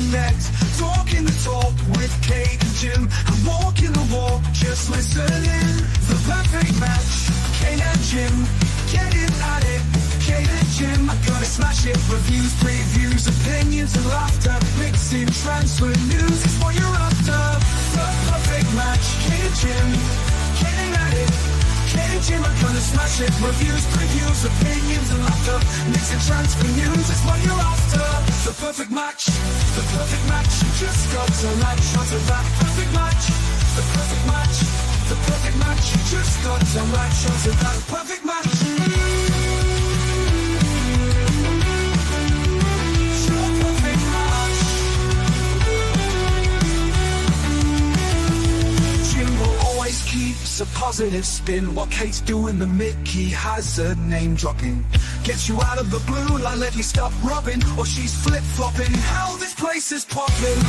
connect. Talking the talk with Kate and Jim. I'm walking the walk, just listening. The perfect match, Kate and Jim. Getting at it, Kate and Jim. I'm gonna smash it. Reviews, previews, opinions and laughter. Mixing transfer news is what you're after. The perfect match, Kate and Jim. Getting at it, Kate and Jim. I'm gonna smash it. Reviews, previews, opinions and laughter. Mixing transfer news is what you're after. The perfect match, the perfect match. You just got to latch onto that perfect match. The perfect match, the perfect match. You just got to latch onto that perfect match. Your perfect match. Jimbo always keeps a positive spin. What Kate's doing, the Mickey has a name dropping. Gets you out of the blue, like let me stop rubbing. Or she's flip-flopping, how this place is popping.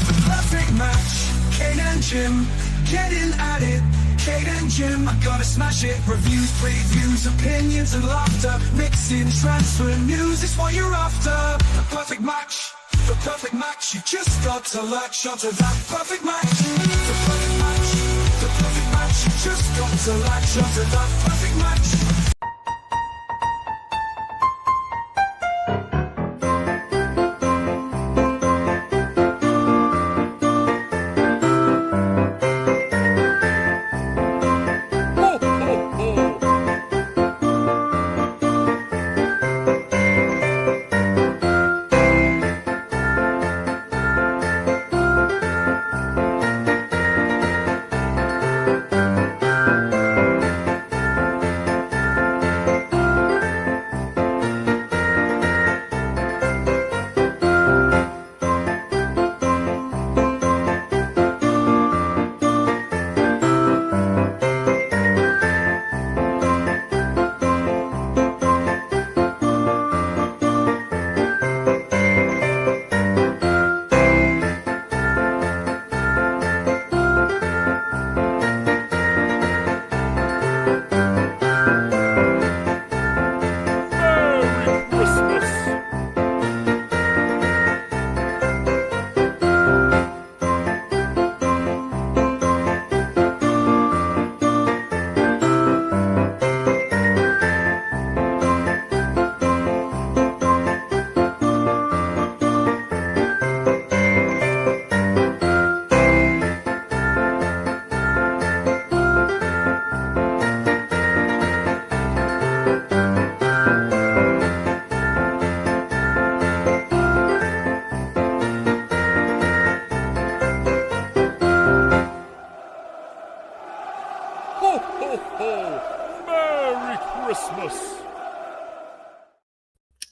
The perfect match, Kate and Jim. Getting at it, Kate and Jim. I gotta smash it. Reviews, previews, opinions and laughter. Mixing transfer news is what you're after. The perfect match, the perfect match. You just got to latch onto that perfect match. The perfect match, the perfect match. You just got to latch onto that perfect match.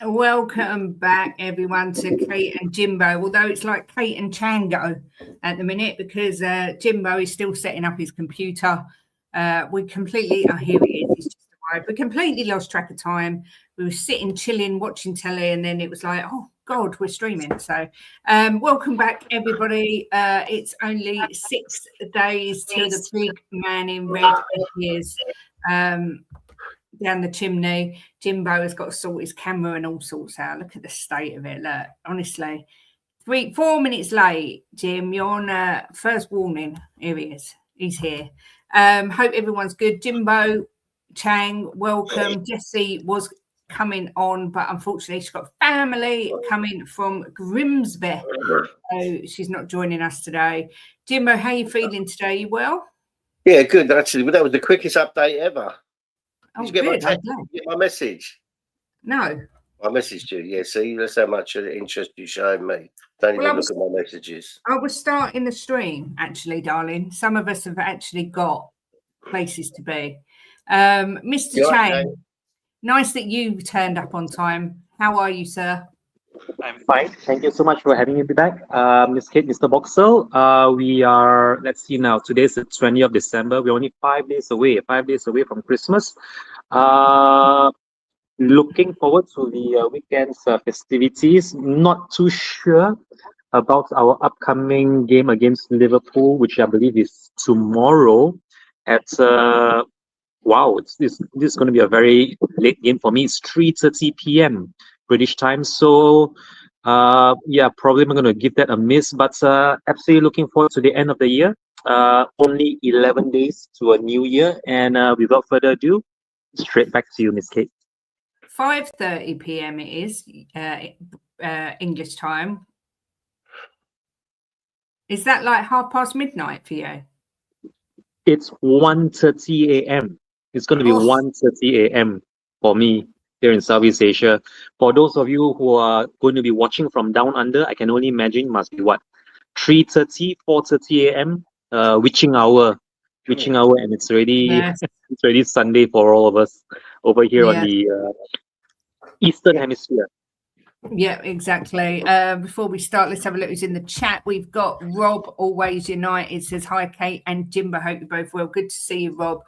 Welcome back, everyone, to Kate and Jimbo. Although it's like Kate and Chang at the minute because Jimbo is still setting up his computer. We completely, here he is, he's just arrived. We completely lost track of time. We were sitting, chilling, watching telly, and then it was like, oh, God, we're streaming. So welcome back, everybody. It's only 6 days till the big man in red appears down the chimney. Jimbo has got to sort his camera and all sorts out. Look at the state of it. Look, honestly, 4 minutes late, Jim. You're on first warning. Here he is. He's here. Hope everyone's good. Jimbo, Chang, welcome. Jessie was coming on, but unfortunately she's got family coming from Grimsby, so she's not joining us today. Jimbo, how are you feeling today? You well? Yeah, good. Actually, that was the quickest update ever. Oh, Did you good. get my message? No. I messaged you. Yeah, see, that's how much interest you showed me. Don't even look at my messages. I was starting the stream, actually, darling. Some of us have actually got places to be. Mr. Chang, nice that you turned up on time. How are you, sir? I'm fine. Thank you so much for having me back. Miss Kate, Mr. Boxell. We are, let's see now, today's the 20th of December. We're only 5 days away from Christmas. Looking forward to the weekend's festivities. Not too sure about our upcoming game against Liverpool, which I believe is tomorrow. at wow, this is going to be a very late game for me. It's 3:30 p.m. British time, so yeah, probably I'm going to give that a miss. But absolutely looking forward to the end of the year. Only 11 days to a new year, and without further ado, straight back to you, Miss Kate. 5:30 p.m. it is English time. Is that like midnight for you? It's 1:30 a.m. It's going to be 1:30 a.m. for me here in Southeast Asia. For those of you who are going to be watching from down under, I can only imagine must be what, 3:30, 4:30 a.m. Witching hour, and it's already it's already Sunday for all of us over here on the Eastern Hemisphere. Yeah, exactly. Before we start, let's have a look who's in the chat. We've got Rob, always united, says hi Kate and Jimbo, hope you're both well. Good to see you, Rob.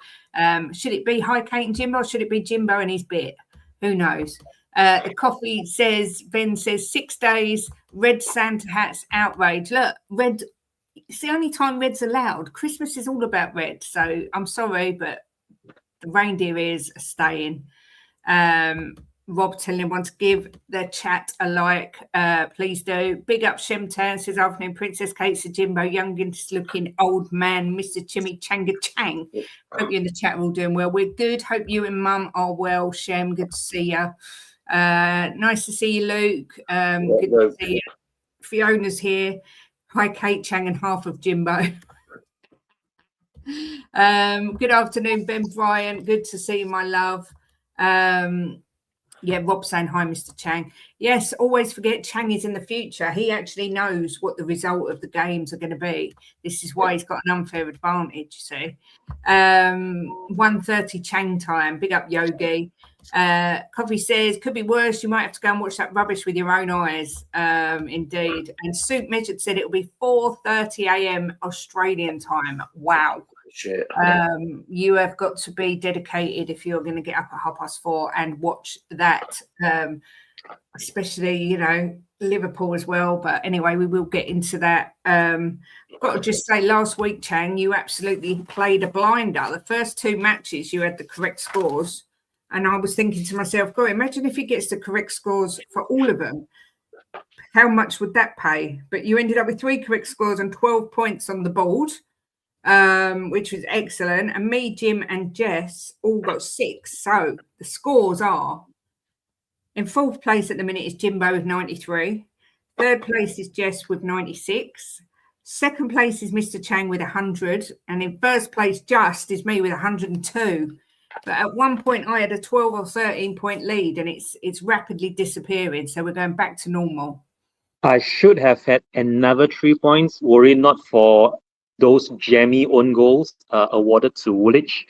Should it be hi Kate and Jimbo, or should it be Jimbo and his bit? Who knows? The coffee says, Ben says 6 days, red Santa hats, outrage. Look, red, it's the only time red's allowed. Christmas is all about red, so I'm sorry, but the reindeer ears are staying. Rob telling everyone to give their chat a like. Please do. Big up Shemtown, says afternoon, Princess Kate, Sir Jimbo, youngest looking old man, Mr. Chimmy Changa Chang. Hope you in the chat are all doing well. We're good. Hope you and Mum are well. Shem, good to see you. Nice to see you, Luke. Good to see you. Fiona's here. Hi, Kate Chang and half of Jimbo. Good afternoon, Ben Bryant. Good to see you, my love. Yeah, Rob saying hi, Mr. Chang. Yes, always forget Chang is in the future. He actually knows what the result of the games are going to be. This is why he's got an unfair advantage, you see. 1:30 Chang time. Big up Yogi. Coffee says, could be worse. You might have to go and watch that rubbish with your own eyes. Indeed. And Soup Measured said it'll be 4:30 a.m. Australian time. Wow. Shit. You have got to be dedicated if you're going to get up at 4:30 and watch that, especially, you know, Liverpool as well. But anyway, we will get into that. I've got to just say, last week, Chang, you absolutely played a blinder. The first two matches, you had the correct scores. And I was thinking to myself, God, imagine if he gets the correct scores for all of them. How much would that pay? But you ended up with 3 correct scores and 12 points on the board. Which was excellent. And me, Jim, and Jess all got 6. So the scores are: in 4th place at the minute is Jimbo with 93. 3rd place is Jess with 96. 2nd place is Mr. Chang with 100. And in 1st place just is me with 102. But at one point I had a 12 or 13 point lead, and it's rapidly disappearing. So we're going back to normal. I should have had another 3 points, were it not for those jammy own goals awarded to Woolwich.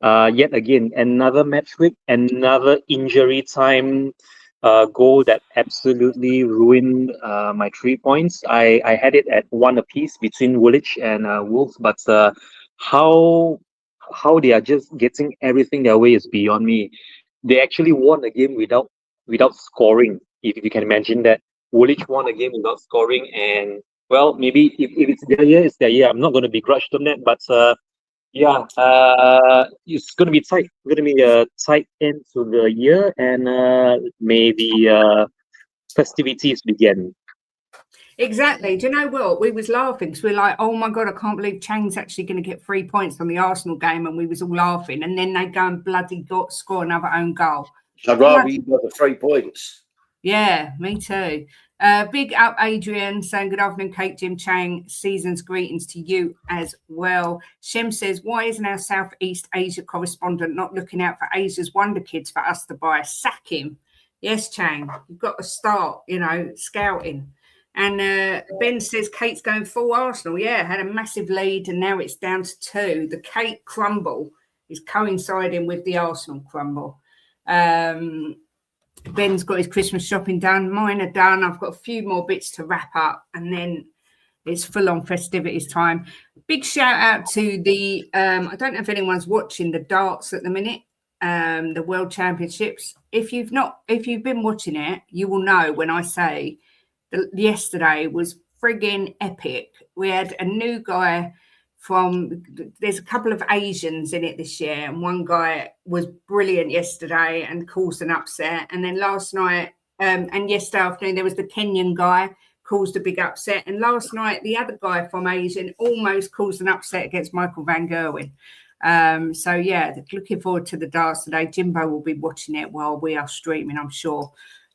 Yet again, another match week, another injury time goal that absolutely ruined my 3 points. I had it at 1 apiece between Woolwich and Wolves, but how they are just getting everything their way is beyond me. They actually won a game without scoring, if you can imagine that. Woolwich won a game without scoring, and well, maybe if it's their year, it's their year. I'm not going to begrudge them that, but yeah, it's going to be tight. It's going to be a tight end to the year, and maybe festivities begin. Exactly. Do you know what? We was laughing because we were like, oh my God, I can't believe Chang's actually going to get 3 points on the Arsenal game, and we was all laughing. And then they go and bloody score another own goal. I'd rather you got the 3 points. Yeah, me too. Big up Adrian saying good afternoon, Kate, Jim, Chang. Season's greetings to you as well. Shem says, why isn't our Southeast Asia correspondent not looking out for Asia's wonder kids for us to buy? Sack him. Yes, Chang, you've got to start, you know, scouting. And Ben says Kate's going full Arsenal. Yeah, had a massive lead and now it's down to 2. The Kate crumble is coinciding with the Arsenal crumble. Ben's got his Christmas shopping done. Mine are done. I've got a few more bits to wrap up and then it's full on festivities time. Big shout out to the, I don't know if anyone's watching the darts at the minute, the World Championships. If you've been watching it, you will know when I say that yesterday was frigging epic. We had a new guy there's a couple of Asians in it this year, and one guy was brilliant yesterday and caused an upset. And then last night and yesterday afternoon, there was the Kenyan guy caused a big upset. And last night, the other guy from Asian almost caused an upset against Michael van Gerwen. So, yeah, looking forward to the darts today. Jimbo will be watching it while we are streaming, I'm sure.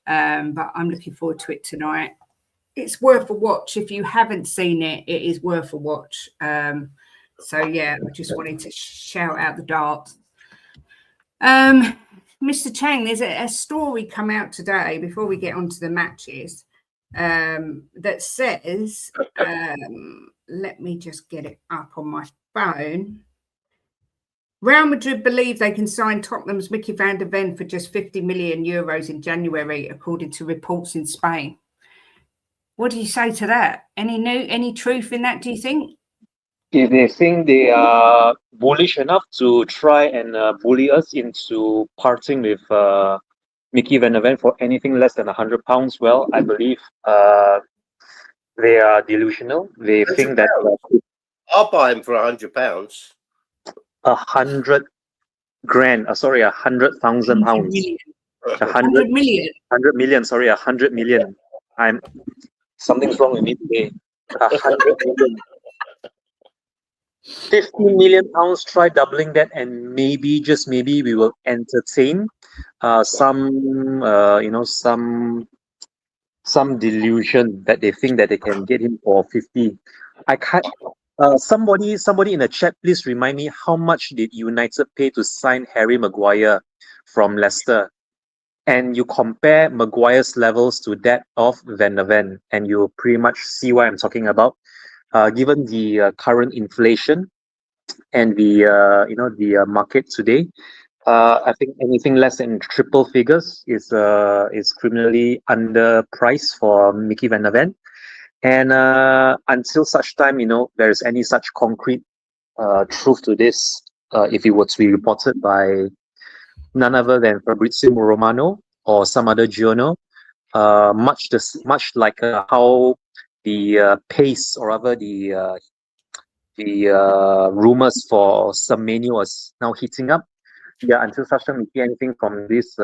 But I'm looking forward to it tonight. It's worth a watch. If you haven't seen it, it is worth a watch. So, yeah, I just wanted to shout out the darts. Mr. Chang, there's a story come out today before we get onto the matches that says, let me just get it up on my phone. Real Madrid believe they can sign Tottenham's Mickey van der Ven for just 50 million euros in January, according to reports in Spain. What do you say to that? Any truth in that, do you think? If they think they are bullish enough to try and bully us into parting with Mickey van der Ven for anything less than £100, well, I believe they are delusional. They think that I'll buy him for £100. 100 grand. Sorry, 100,000 pounds. 100 million. 100 million. Sorry, 100 million. Something's wrong with me today. 100 million. 50 million pounds. Try doubling that, and maybe, just maybe, we will entertain some delusion that they think that they can get him for 50. I can't. Somebody in the chat, please remind me, how much did United pay to sign Harry Maguire from Leicester? And you compare Maguire's levels to that of Van der Ven, and you'll pretty much see what I'm talking about. Given the current inflation and the market today, I think anything less than triple figures is criminally underpriced for Mickey van der Ven. And until such time, there's any such concrete truth to this, if it were to be reported by none other than Fabrizio Romano or some other journal, much like how the pace, or rather the rumors for Semenyo was now heating up. Yeah, until such time we hear anything from these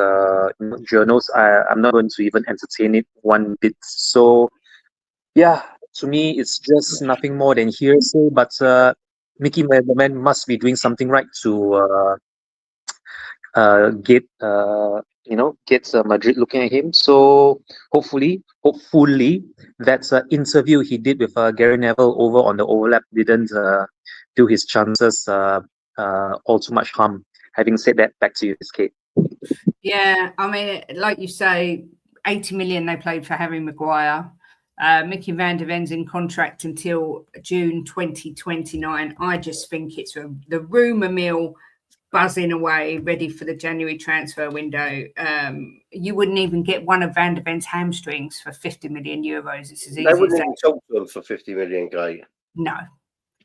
journals, I'm not going to even entertain it one bit. So, yeah, to me, it's just nothing more than hearsay. But Mickey van der Ven must be doing something right to get Madrid looking at him. So hopefully that interview he did with Gary Neville over on the overlap didn't do his chances all too much harm. Having said that, back to you, Kate. Yeah, I mean, like you say, 80 million they played for Harry Maguire. Mickey van der Ven's in contract until June 2029. I just think it's the rumour mill buzzing away, ready for the January transfer window. You wouldn't even get one of Van der Ven's hamstrings for 50 million euros. It's as easy They wouldn't as even talk to them for 50 million, Kate. No.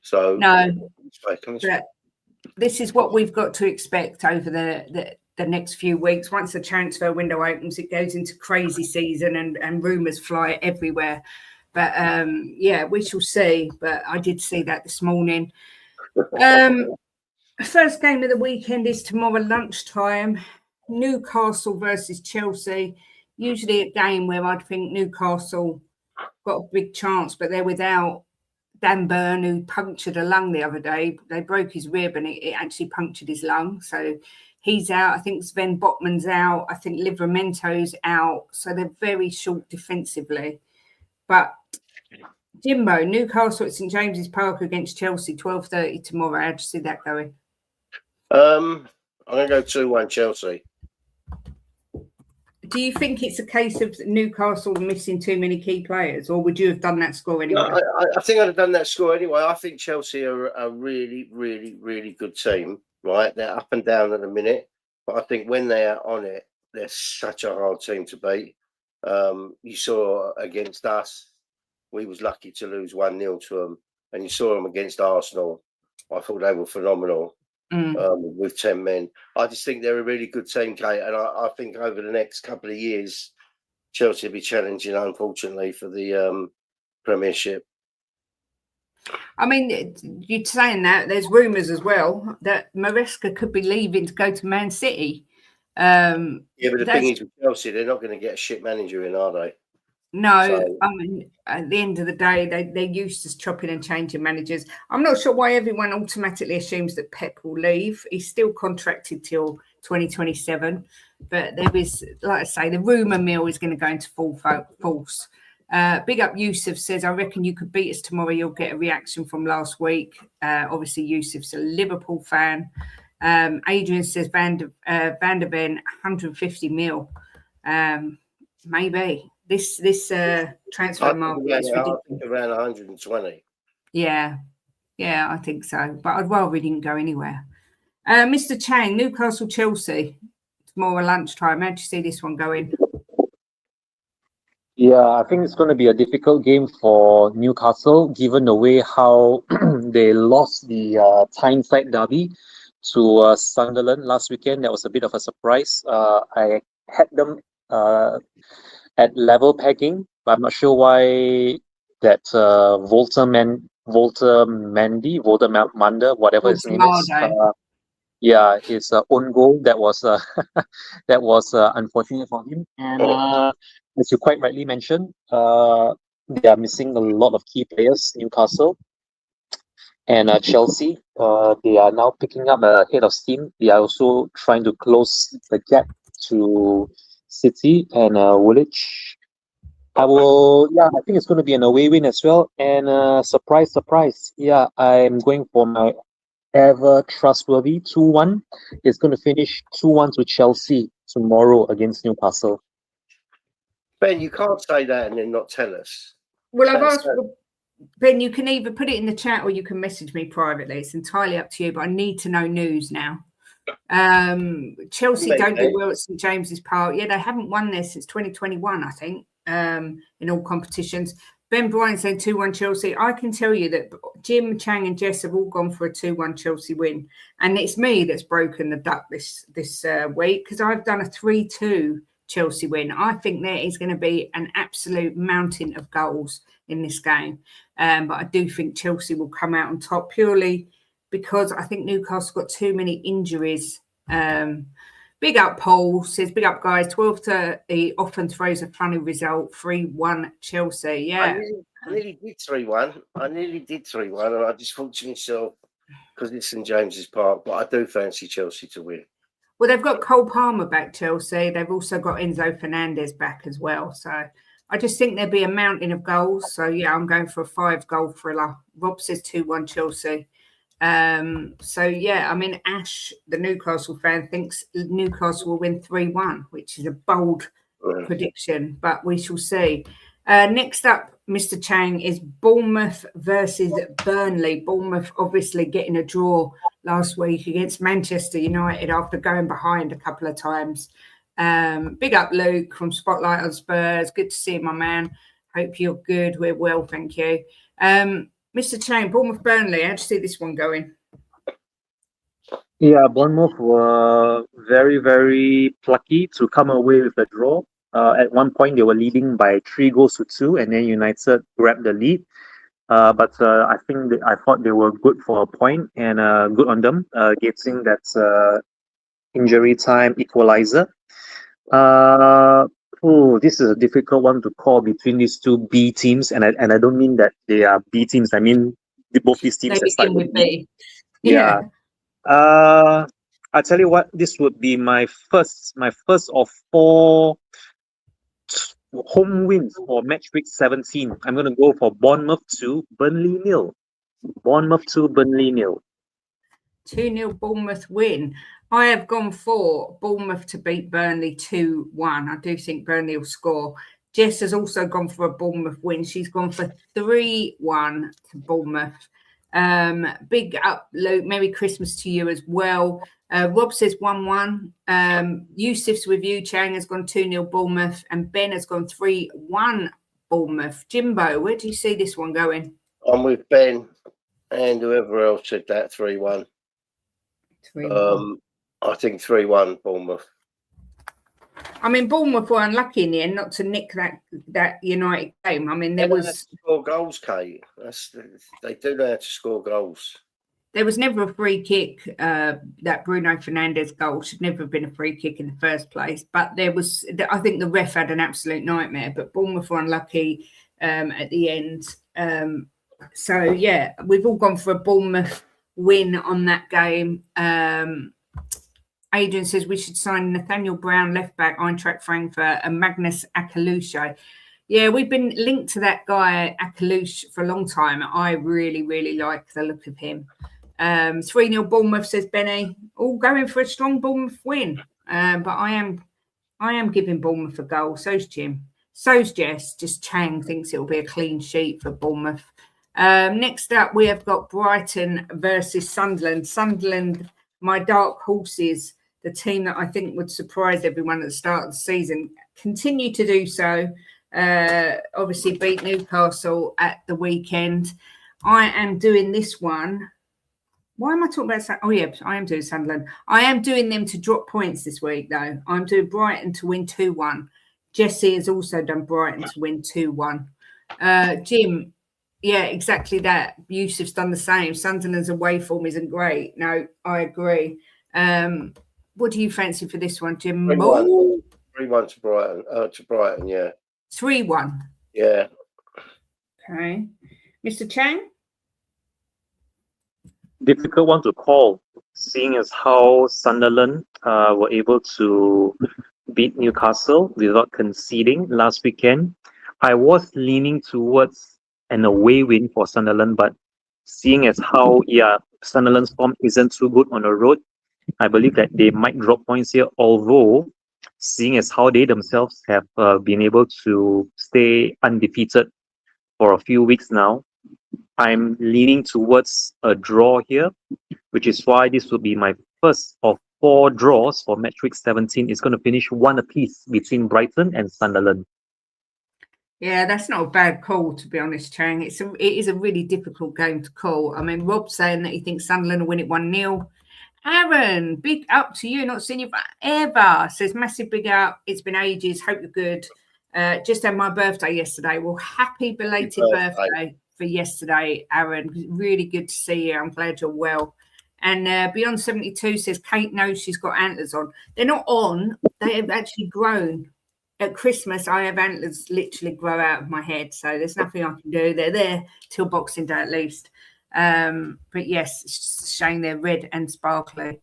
So no. This is what we've got to expect over the next few weeks. Once the transfer window opens, it goes into crazy season and rumours fly everywhere. But yeah, we shall see. But I did see that this morning. First game of the weekend is tomorrow lunchtime. Newcastle versus Chelsea. Usually a game where I'd think Newcastle got a big chance, but they're without Dan Burn, who punctured a lung the other day. They broke his rib and it actually punctured his lung. So he's out. I think Sven Botman's out. I think Livramento's out. So they're very short defensively. But Jimbo, Newcastle at St James's Park against Chelsea, 12:30 tomorrow. How'd you see that going? I'm going to go 2-1 Chelsea. Do you think it's a case of Newcastle missing too many key players, or would you have done that score anyway? No, I think I'd have done that score anyway. I think Chelsea are a really, really, really good team, right? They're up and down at the minute, but I think when they are on it, they're such a hard team to beat. You saw against us, we was lucky to lose 1-0 to them, and you saw them against Arsenal. I thought they were phenomenal. With 10 men. I just think they're a really good team, Kate, and I think over the next couple of years, Chelsea will be challenging, unfortunately, for the Premiership. I mean, you're saying that there's rumours as well that Maresca could be leaving to go to Man City. Yeah, but the thing is with Chelsea, they're not going to get a shit manager in, are they? No, So- I mean, at the end of the day, they're used to chopping and changing managers. I'm not sure why everyone automatically assumes that Pep will leave. He's still contracted till 2027. But there is, like I say, the rumour mill is going to go into full force. Big Up Yusuf says, I reckon you could beat us tomorrow. You'll get a reaction from last week. Obviously, Yusuf's a Liverpool fan. Adrian says, Van der Ven, 150 mil. Maybe. This transfer market is ridiculous. Around 120. Yeah, I think so. But I'd rather he didn't go anywhere. Mr. Chang, Newcastle, Chelsea. It's more a lunchtime. How'd you see this one going? Yeah, I think it's going to be a difficult game for Newcastle, given the way how they lost the Tyneside derby to Sunderland last weekend. That was a bit of a surprise. I had them at level pegging, but I'm not sure why that Manda, whatever his name is. Yeah, his own goal that was unfortunate for him. And as you quite rightly mentioned, they are missing a lot of key players. Newcastle and Chelsea, they are now picking up a head of steam. They are also trying to close the gap to City and Woolwich. I think it's going to be an away win as well. And surprise, yeah, I'm going for my ever trustworthy 2-1. It's going to finish 2-1 to Chelsea tomorrow against Newcastle. Ben, you can't say that and then not tell us. Well, I've asked Ben, you can either put it in the chat or you can message me privately. It's entirely up to you, but I need to know news now. Chelsea don't do well at St James's Park. Yeah, they haven't won there since 2021, I think, in all competitions. Ben Bryan saying 2-1 Chelsea. I can tell you that Jim, Chang and Jess have all gone for a 2-1 Chelsea win. And it's me that's broken the duck this week because I've done a 3-2 Chelsea win. I think there is going to be an absolute mountain of goals in this game. But I do think Chelsea will come out on top purely because I think Newcastle got too many injuries. Big up Paul, says, big up guys, 12-30 often throws a funny result, 3-1 Chelsea. Yeah. I nearly did 3-1. And I just thought to myself, because it's St James's Park, but I do fancy Chelsea to win. Well, they've got Cole Palmer back, Chelsea. They've also got Enzo Fernandez back as well. So I just think there'll be a mountain of goals. So, yeah, I'm going for a 5-goal thriller. Rob says 2-1 Chelsea. So yeah, I mean, Ash, the Newcastle fan, thinks Newcastle will win 3-1, which is a bold prediction, but we shall see. Next up, Mr. Chang, is Bournemouth versus Burnley. Bournemouth obviously getting a draw last week against Manchester United after going behind a couple of times. Big up Luke from Spotlight on Spurs. Good to see you, my man. Hope you're good. We're well, thank you. Mr. Chang, Bournemouth-Burnley, how'd you see this one going? Yeah, Bournemouth were very, very plucky to come away with a draw. At one point, they were leading by 3-2, and then United grabbed the lead. But I thought they were good for a point, and good on them, getting that injury time equalizer. This is a difficult one to call between these two B teams, and I don't mean that they are B teams. I mean both these teams that start with B. Yeah. I tell you what, this would be my first of 4 home wins for match week 17. I'm going to go for Bournemouth 2, Burnley 0. Bournemouth 2, Burnley 0. 2-0 Bournemouth win. I have gone for Bournemouth to beat Burnley 2-1. I do think Burnley will score. Jess has also gone for a Bournemouth win. She's gone for 3-1 to Bournemouth. Big up, Luke. Merry Christmas to you as well. Rob says 1-1. Yusuf's with you. Chang has gone 2-0 Bournemouth. And Ben has gone 3-1 Bournemouth. Jimbo, where do you see this one going? I'm with Ben and whoever else said that 3-1. 3-1. I think 3-1 Bournemouth. I mean, Bournemouth were unlucky in the end not to nick that United game. I mean, there was score goals, Kate. They do know how to score goals. There was never a free kick. That Bruno Fernandes goal should never have been a free kick in the first place. But there was, I think the ref had an absolute nightmare. But Bournemouth were unlucky at the end. So yeah, we've all gone for a Bournemouth win on that game. Adrian says we should sign Nathaniel Brown, left back, Eintracht Frankfurt, and Magnus Akalusha. Yeah, we've been linked to that guy Akalush for a long time. I really, really like the look of him. 3-0 Bournemouth, says Benny. All going for a strong Bournemouth win. But I am giving Bournemouth a goal. So's Jim. So's Jess. Just Chang thinks it'll be a clean sheet for Bournemouth. Next up, we have got Brighton versus Sunderland. Sunderland, my dark horses, the team that I think would surprise everyone at the start of the season, continue to do so. Obviously beat Newcastle at the weekend. I am doing this one. Why am I talking about? Oh, yeah, I am doing Sunderland. I am doing them to drop points this week, though. I'm doing Brighton to win 2-1. Jesse has also done Brighton to win 2-1. Jim, yeah, exactly that. Yusuf's done the same. Sunderland's away form isn't great. No, I agree. What do you fancy for this one, Jim? 3-1 to Brighton. To Brighton, yeah. 3-1. Yeah. Okay. Mr. Chang? Difficult one to call, seeing as how Sunderland were able to beat Newcastle without conceding last weekend. I was leaning towards an away win for Sunderland, but seeing as how Sunderland's form isn't too good on the road, I believe that they might drop points here, although seeing as how they themselves have been able to stay undefeated for a few weeks now, I'm leaning towards a draw here, which is why this will be my first of 4 draws for match week 17. It's going to finish 1 apiece between Brighton and Sunderland. Yeah, that's not a bad call, to be honest, Chang. It is a really difficult game to call. I mean, Rob's saying that he thinks Sunderland will win it 1-0. Aaron, big up to you. Not seen you forever. Says massive big up. It's been ages. Hope you're good. Just had my birthday yesterday. Well, happy belated birthday for yesterday, Aaron. Really good to see you. I'm glad you're well. And Beyond 72 says Kate knows she's got antlers on. They're not on. They have actually grown. At Christmas, I have antlers literally grow out of my head. So there's nothing I can do. They're there till Boxing Day at least. But yes, it's just a shame they're red and sparkly.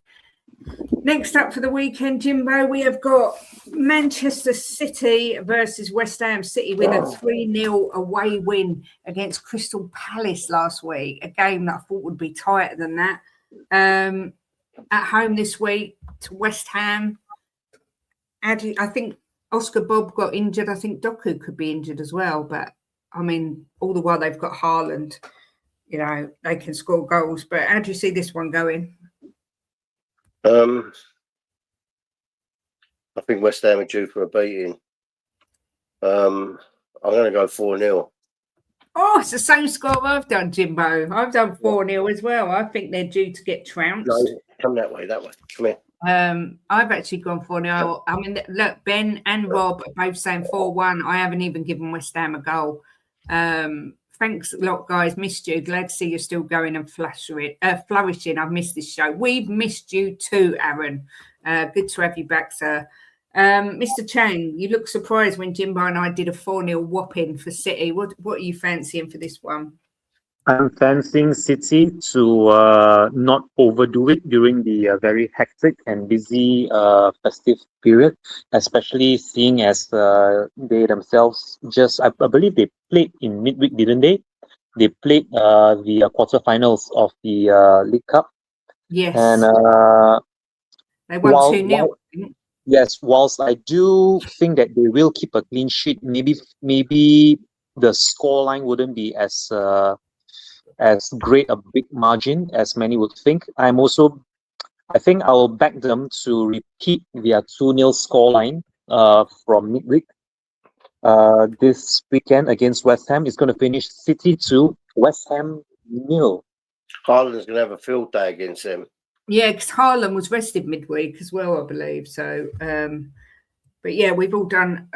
Next up for the weekend, Jimbo, we have got Manchester City versus West Ham. City win a 3-0 away win against Crystal Palace last week, a game that I thought would be tighter than that. At home this week to West Ham. I think Oscar Bob got injured. I think Doku could be injured as well. But, I mean, all the while they've got Haaland, you know, they can score goals. But how do you see this one going? I think West Ham are due for a beating. I'm going to go 4-0. Oh, it's the same score I've done, Jimbo. I've done 4-0 as well. I think they're due to get trounced. No, come that way. Come here. I've actually gone 4-0. I mean, look, Ben and Rob are both saying 4-1. I haven't even given West Ham a goal. Thanks a lot, guys. Missed you. Glad to see you're still going and flourishing. I've missed this show. We've missed you too, Aaron. Good to have you back, sir. Mr. Chang, you look surprised when Jimbo and I did a 4-0 whopping for City. What are you fancying for this one? I'm fancying City to not overdo it during the very hectic and busy festive period, especially seeing as they themselves I believe they played in midweek, didn't they? They played the quarterfinals of the League Cup. Yes. And they won 2-0. Yes, whilst I do think that they will keep a clean sheet, maybe the scoreline wouldn't be as great a big margin as many would think. I think I will back them to repeat their 2-0 scoreline from midweek. This weekend against West Ham is going to finish City 2, West Ham 0. Haaland's going to have a field day against them. Yeah, because Haaland was rested midweek as well, I believe. So But yeah, we've all done.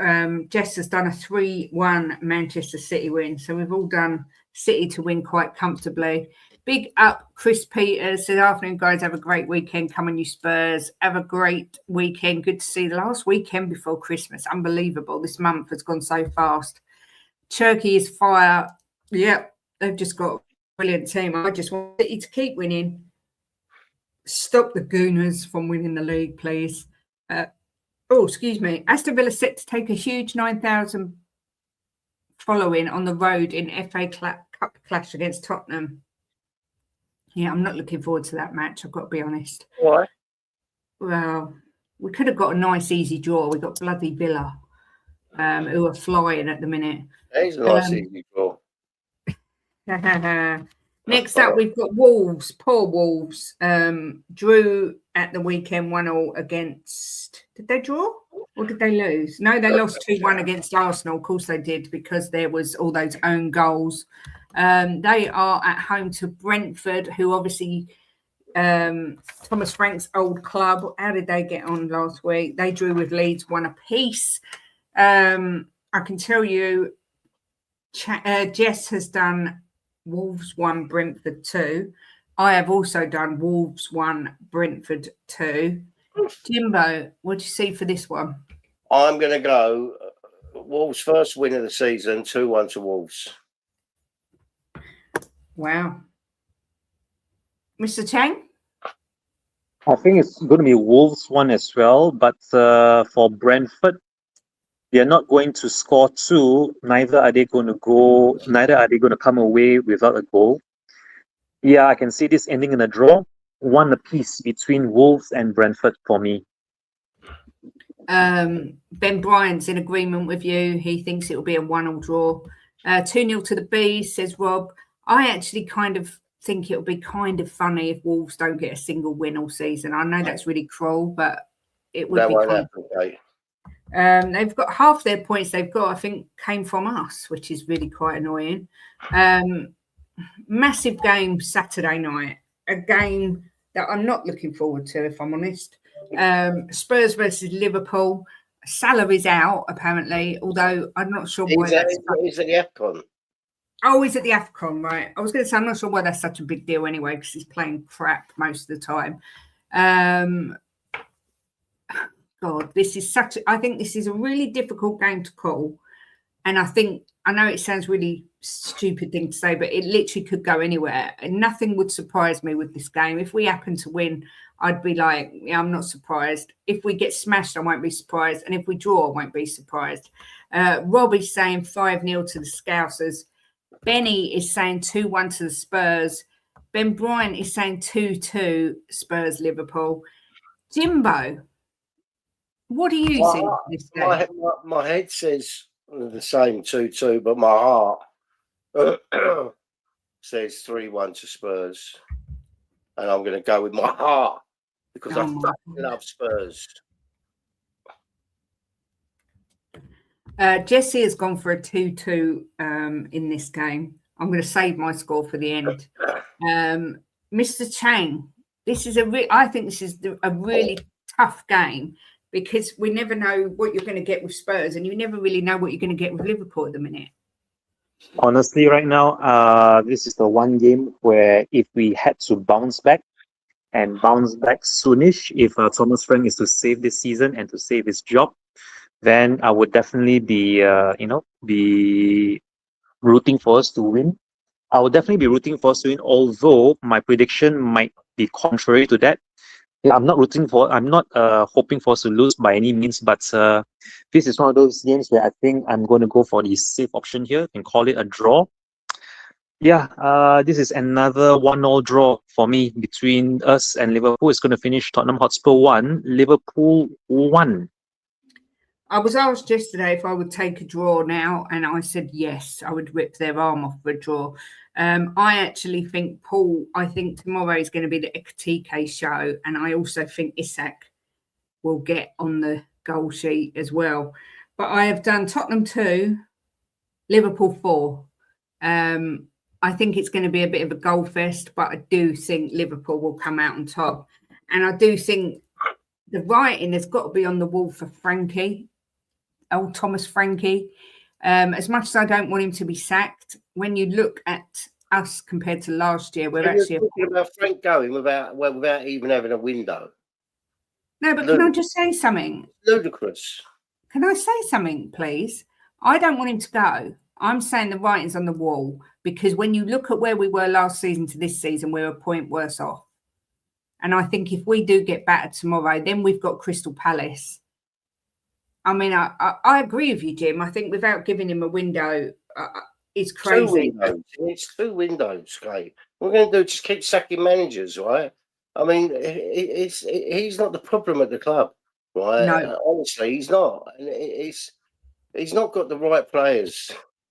Jess has done a 3-1 Manchester City win, so we've all done City to win quite comfortably. Big up, Chris Peters. Good afternoon, guys. Have a great weekend. Come on, you Spurs. Have a great weekend. Good to see the last weekend before Christmas. Unbelievable. This month has gone so fast. Turkey is fire. Yep, they've just got a brilliant team. I just want City to keep winning. Stop the Gooners from winning the league, please. Excuse me. Aston Villa set to take a huge 9,000 following on the road in FA Cup clash against Tottenham. Yeah, I'm not looking forward to that match, I've got to be honest. Why? Well, we could have got a nice, easy draw. We got bloody Villa, who are flying at the minute. It's a nice easy draw. Next up, we've got Wolves. Poor Wolves. Drew at the weekend 1-1 against... Did they draw or did they lose? No, they lost 2-1 against Arsenal. Of course they did, because there was all those own goals. They are at home to Brentford, who obviously Thomas Frank's old club. How did they get on last week? They drew with Leeds 1 apiece. I can tell you, Jess has done Wolves 1, Brentford 2. I have also done Wolves 1, Brentford 2. Jimbo, what do you see for this one? I'm going to go Wolves' first win of the season, 2-1 to Wolves. Wow. Mr. Chang? I think it's going to be Wolves one as well, but for Brentford, they're not going to score 2. Neither are they going to come away without a goal. Yeah, I can see this ending in a draw. 1 apiece between Wolves and Brentford for me. Ben Bryant's in agreement with you. He thinks it will be a 1-1 draw. 2-0 to the Bees, says Rob. I actually kind of think it'll be kind of funny if Wolves don't get a single win all season. I know that's really cruel, but it would That be won't kind happen, Kate. they've got half their points they've got, I think, came from us, which is really quite annoying. Massive game Saturday night, a game that I'm not looking forward to, if I'm honest. Spurs versus Liverpool. Salah is out, apparently, although I'm not sure why that's... He's at the AFCON. Oh, he's at the AFCON, right. I was going to say, I'm not sure why that's such a big deal anyway, because he's playing crap most of the time. God, I think this is a really difficult game to call. And I know it sounds really stupid thing to say, but it literally could go anywhere. And nothing would surprise me with this game. If we happen to win, I'd be like, yeah, I'm not surprised. If we get smashed, I won't be surprised. And if we draw, I won't be surprised. Robbie's saying 5-0 to the Scousers. Benny is saying 2-1 to the Spurs. Ben Bryant is saying 2-2 Spurs Liverpool. Jimbo, what do you think of this game? My head says the same 2-2, but my heart says 3-1 to Spurs. And I'm going to go with my heart because I fucking love Spurs. Jesse has gone for a 2-2 in this game. I'm going to save my score for the end. Mr. Chang, I think this is a really tough game because we never know what you're going to get with Spurs and you never really know what you're going to get with Liverpool at the minute. Honestly, right now, this is the one game where if we had to bounce back soonish, if Thomas Frank is to save this season and to save his job, then I would definitely be rooting for us to win. I would definitely be rooting for us to win, although my prediction might be contrary to that. Yeah, I'm not hoping for us to lose by any means, but this is one of those games where I think I'm going to go for the safe option here and call it a draw. Yeah, this is another 1-1 draw for me between us and Liverpool. It's going to finish Tottenham Hotspur 1, Liverpool 1. I was asked yesterday if I would take a draw now, and I said yes, I would rip their arm off for a draw. I actually think, Paul, tomorrow is going to be the Ekatike show, and I also think Isak will get on the goal sheet as well. But I have done Tottenham 2, Liverpool 4. I think it's going to be a bit of a goal fest, but I do think Liverpool will come out on top. And I do think the writing has got to be on the wall for Frankie. old Thomas Frankie. As much as I don't want him to be sacked, when you look at us compared to last year, we're You're actually talking about Frank going without even having a window. no. But can I just say something? Ludicrous. Can I say something, please? I don't want him to go. I'm saying the writing's on the wall because when you look at where we were last season to this season, we're a point worse off. And I think if we do get battered tomorrow, then we've got Crystal Palace. I mean, I agree with you, Jim. I think without giving him a window, it's crazy. It's 2 windows, Kate. What we're going to do is just keep sacking managers, right? I mean, he's not the problem at the club, right? No. Honestly, he's not. He's not got the right players,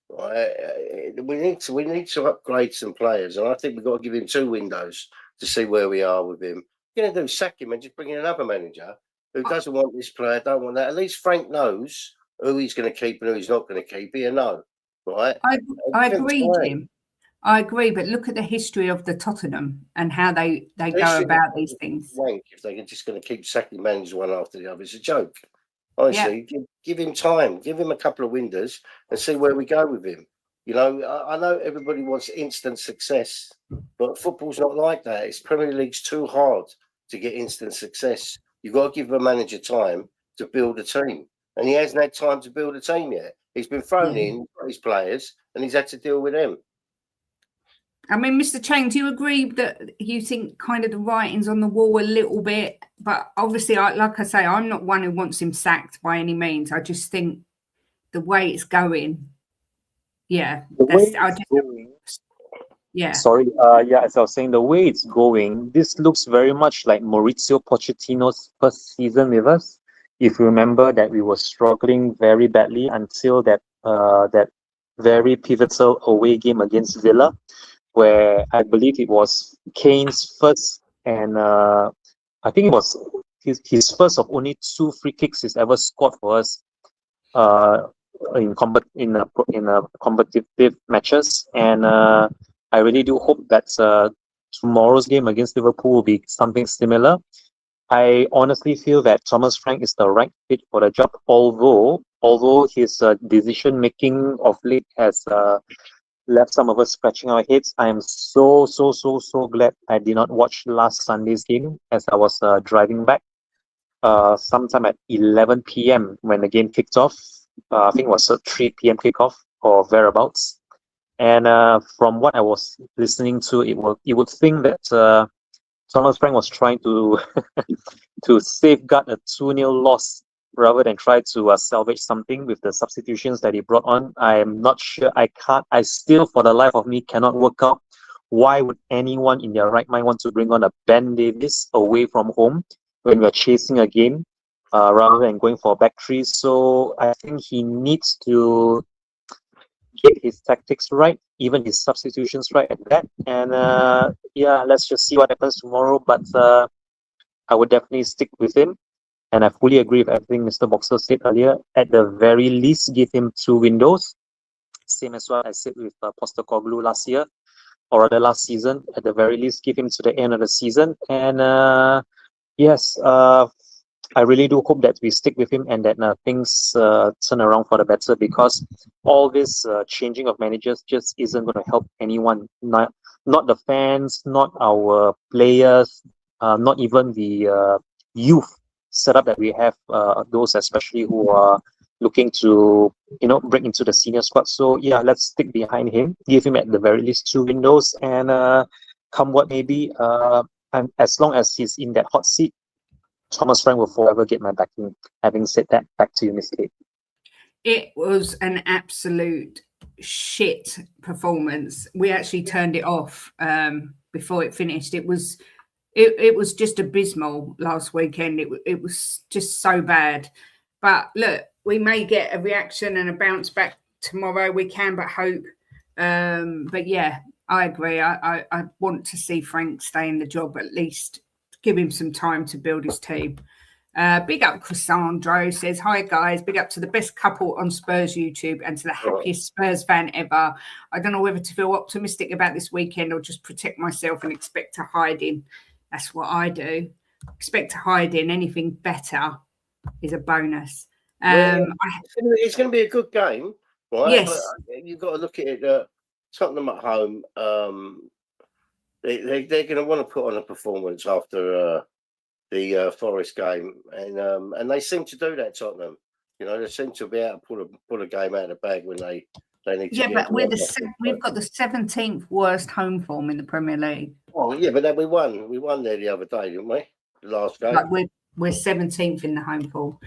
right? We need to upgrade some players, and I think we've got to give him 2 windows to see where we are with him. We're going to do sack him and just bring in another manager who doesn't want this player, don't want that. At least Frank knows who he's going to keep and who he's not going to keep. He'll know, right? I agree, Jim. I agree, but look at the history of the Tottenham and how they go about these things. If they're just going to keep sacking managers one after the other, it's a joke. Honestly, give him time, give him a couple of windows and see where we go with him. You know, I know everybody wants instant success, but football's not like that. It's Premier League's too hard to get instant success. You've got to give a manager time to build a team. And he hasn't had time to build a team yet. He's been thrown in, his players, and he's had to deal with them. I mean, Mr. Chang, do you agree that you think kind of the writing's on the wall a little bit? But obviously, like I say, I'm not one who wants him sacked by any means. I just think the way it's going, Sorry, as I was saying, the way it's going, this looks very much like Mauricio Pochettino's first season with us. If you remember that we were struggling very badly until that very pivotal away game against Villa, where I believe it was Kane's first and I think it was his first of only 2 free kicks he's ever scored for us in competitive matches, and I really do hope that tomorrow's game against Liverpool will be something similar. I honestly feel that Thomas Frank is the right fit for the job, although his decision making of late has left some of us scratching our heads. I am so glad I did not watch last Sunday's game as I was driving back sometime at 11 p.m. when the game kicked off. I think it was a 3 p.m. kickoff or thereabouts. And from what I was listening to, you would think that Thomas Frank was trying to to safeguard a 2-0 loss rather than try to salvage something with the substitutions that he brought on. I am not sure. I still, for the life of me, cannot work out why would anyone in their right mind want to bring on a Ben Davies away from home when we're chasing a game rather than going for a back three. So I think he needs to get his tactics right, even his substitutions right at that. And let's just see what happens tomorrow. But I would definitely stick with him. And I fully agree with everything Mr. Boxer said earlier. At the very least, give him 2 windows. Same as what I said with Postecoglou last year, or rather last season. At the very least, give him to the end of the season. And I really do hope that we stick with him and that things turn around for the better, because all this changing of managers just isn't going to help anyone. Not the fans, not our players, not even the youth setup that we have, those especially who are looking to break into the senior squad. So let's stick behind him, give him at the very least 2 windows, and come what may be, and as long as he's in that hot seat, Thomas Frank will forever get my backing. Having said that, back to you, Miss Kate. It was an absolute shit performance. We actually turned it off before it finished. It was just abysmal last weekend. It was just so bad. But look, we may get a reaction and a bounce back tomorrow. We can but hope. But yeah, I agree. I want to see Frank stay in the job, at least give him some time to build his team. Big up Cassandro, says, hi guys, big up to the best couple on Spurs YouTube and to the happiest Spurs fan ever. I don't know whether to feel optimistic about this weekend or just protect myself and expect to hide in. That's what I do. Expect to hide in. Anything better is a bonus. Well, Um, I, it's going to be a good game, right? But yes, you've got to look at it. Tottenham at home, they're going to want to put on a performance after the Forest game, and they seem to do that. Tottenham, they seem to be able to pull a game out of the bag when they need to yeah, get. but we've got the 17th worst home form in the Premier League. Oh yeah, but then we won. We won there the other day, didn't we? The last game. Like we're 17th in the home form.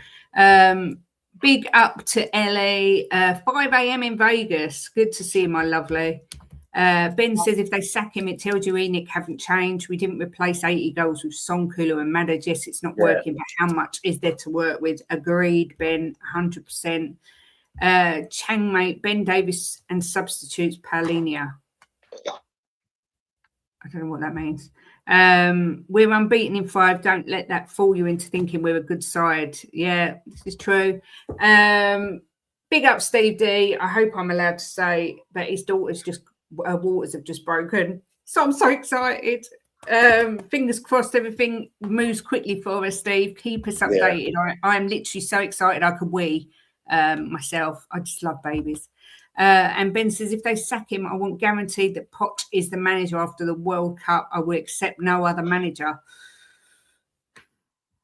Big up to LA, 5 a.m. in Vegas. Good to see you, my lovely. Ben says if they sack him, it tells you Enoch haven't changed. We didn't replace 80 goals with Sonkulu and Madej. Yes, it's not working, but how much is there to work with? Agreed, Ben, 100%. Chang, mate, Ben Davis and substitutes Paulinia. I don't know what that means. We're unbeaten in 5. Don't let that fool you into thinking we're a good side. Yeah, this is true. Big up Steve D. I hope I'm allowed to say that his daughter's waters have just broken. So I'm so excited. Fingers crossed everything moves quickly for us, Steve. Keep us updated. Yeah. I'm literally so excited I could wee myself. I just love babies. And Ben says, if they sack him, I want guaranteed that Poch is the manager after the World Cup. I will accept no other manager.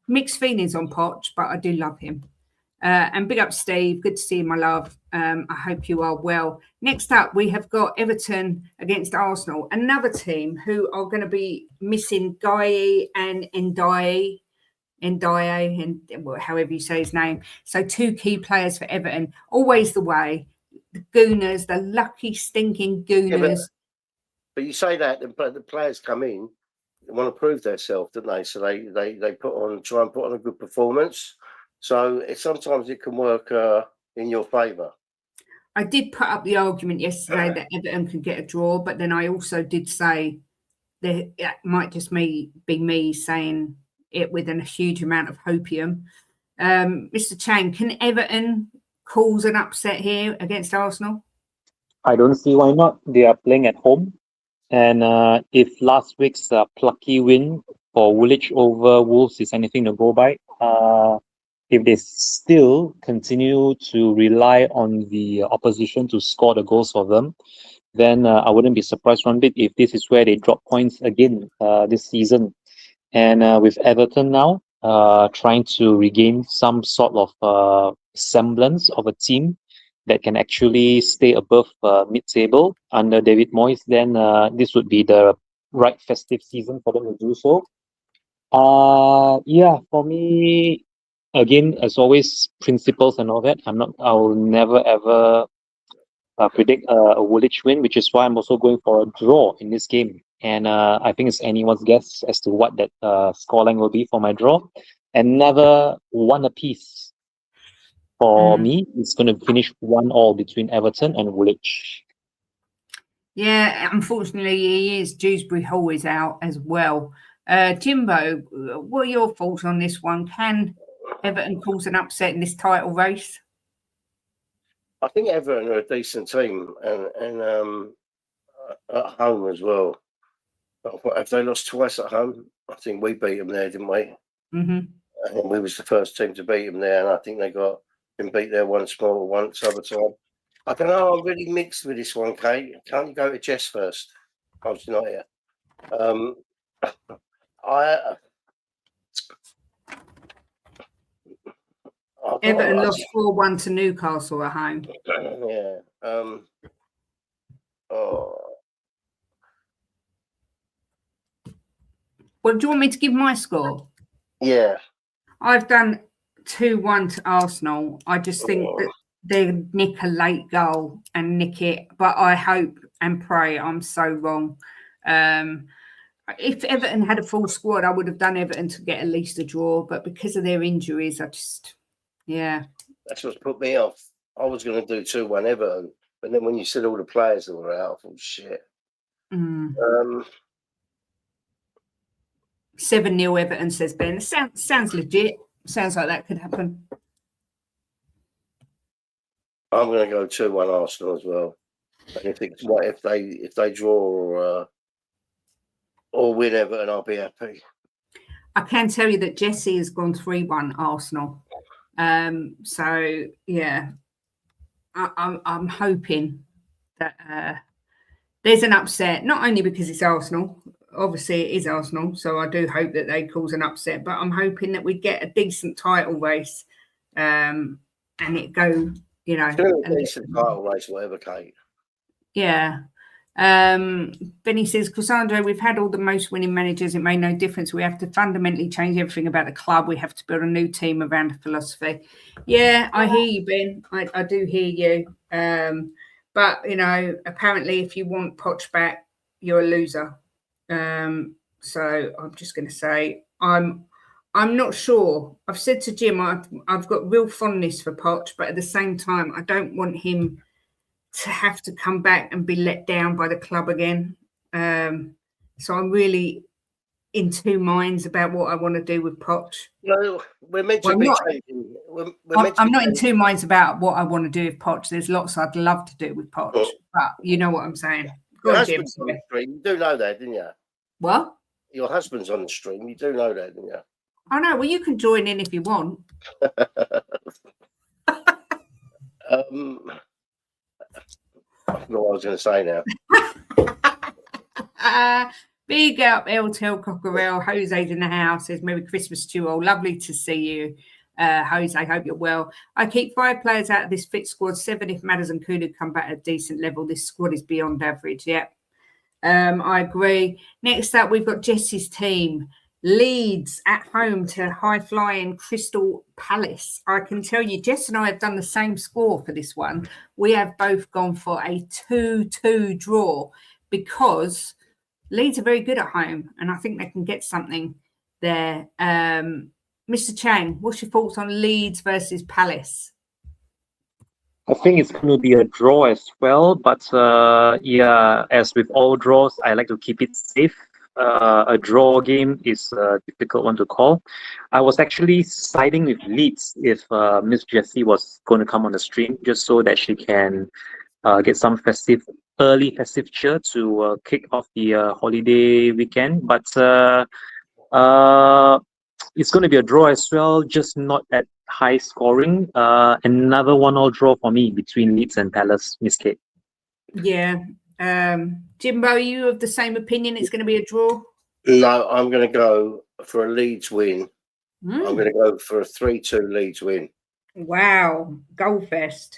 Mixed feelings on Poch, but I do love him. And big up, Steve. Good to see you, my love. I hope you are well. Next up, we have got Everton against Arsenal, another team who are going to be missing Guy and Ndiaye, and however you say his name. So 2 key players for Everton. Always the way. The Gooners, the lucky, stinking Gooners. Yeah, but you say that, but the players come in, they want to prove themselves, don't they? So they try and put on a good performance. So sometimes it can work in your favour. I did put up the argument yesterday that Everton could get a draw, but then I also did say that it might just be me saying it with a huge amount of hopium. Mr. Chang, can Everton cause an upset here against Arsenal? I don't see why not. They are playing at home. And if last week's plucky win for Woolwich over Wolves is anything to go by, if they still continue to rely on the opposition to score the goals for them, then I wouldn't be surprised one bit if this is where they drop points again this season. And with Everton now trying to regain some sort of semblance of a team that can actually stay above mid-table under David Moyes, then this would be the right festive season for them to do so. For me, again, as always, principles and all that. I'll never ever predict a Woolwich win, which is why I'm also going for a draw in this game. And I think it's anyone's guess as to what that scoreline will be for my draw. Another 1 apiece. For me, it's going to finish 1-1 between Everton and Woolwich. Yeah, unfortunately, he is. Dewsbury Hall is out as well. Jimbo, what are your thoughts on this one? Can Everton cause an upset in this title race? I think Everton are a decent team, and at home as well. But have they lost twice at home? I think we beat them there, didn't we? Mm-hmm. I think we was the first team to beat them there, and I think they got been beat there once other time. I don't know. I'm really mixed with this one, Kate. Can't you go to Jess first? I was not here. Everton lost 4-1 to Newcastle at home. Yeah. Well, do you want me to give my score? Yeah. I've done 2-1 to Arsenal. I just think that they nick a late goal and nick it, but I hope and pray I'm so wrong. If Everton had a full squad, I would have done Everton to get at least a draw, but because of their injuries, that's what's put me off. I was going to do 2-1 Everton, but then when you said all the players that were out, I thought, shit. 7-0 Everton, says Ben. Sounds legit. Sounds like that could happen. I'm going to go 2-1 Arsenal as well. And if they draw or win Everton, I'll be happy. I can tell you that Jesse has gone 3-1 Arsenal. So yeah, I'm hoping that there's an upset, not only because it's Arsenal. Obviously, it is Arsenal, so I do hope that they cause an upset. But I'm hoping that we get a decent title race, and it go, you know, Still a decent title race, whatever, Kate. yeah. Benny says, Cassandra, we've had all the most winning managers. It made no difference. We have to fundamentally change everything about the club. We have to build a new team around a philosophy. Yeah, I hear you, Ben. I do hear you. But, you know, apparently if you want Poch back, you're a loser. So I'm just going to say I'm not sure. I've said to Jim, I've got real fondness for Poch, but at the same time, I don't want him to have to come back and be let down by the club again. So I'm really in two minds about what I want to do with Poch. No, we're meant to be changing. I'm not in two minds about what I want to do with Poch. There's lots I'd love to do with Poch, but you know what I'm saying. Go Your on, Jim. husband's on the stream. You do know that, didn't you? What? Your husband's on the stream. You do know that, didn't you? I know. Well, you can join in if you want. I don't know what I was going to say now. Big up LTL Cockerell. Jose's in the house. Says Merry Christmas to you all. Lovely to see you, Jose. Hope you're well. I keep 5 players out of this fit squad. 7 if Madders and Kudu come back at a decent level. This squad is beyond average. Yep. I agree. Next up, we've got Jess's team. Leeds at home to high-flying Crystal Palace. I can tell you, Jess and I have done the same score for this one. We have both gone for a 2-2 draw because Leeds are very good at home, and I think they can get something there. Mr. Chang, what's your thoughts on Leeds versus Palace? I think it's going to be a draw as well, but yeah, as with all draws, I like to keep it safe. A draw game is a difficult one to call. I was actually siding with Leeds if Miss Jessie was going to come on the stream, just so that she can get some early festive cheer to kick off the holiday weekend. But it's going to be a draw as well, just not at high scoring. Another 1-1 draw for me between Leeds and Palace, Miss Kate. Yeah. Jimbo, are you of the same opinion? It's going to be a draw? No, I'm going to go for a Leeds win. I'm going to go for a 3-2 Leeds win. Wow. Goalfest.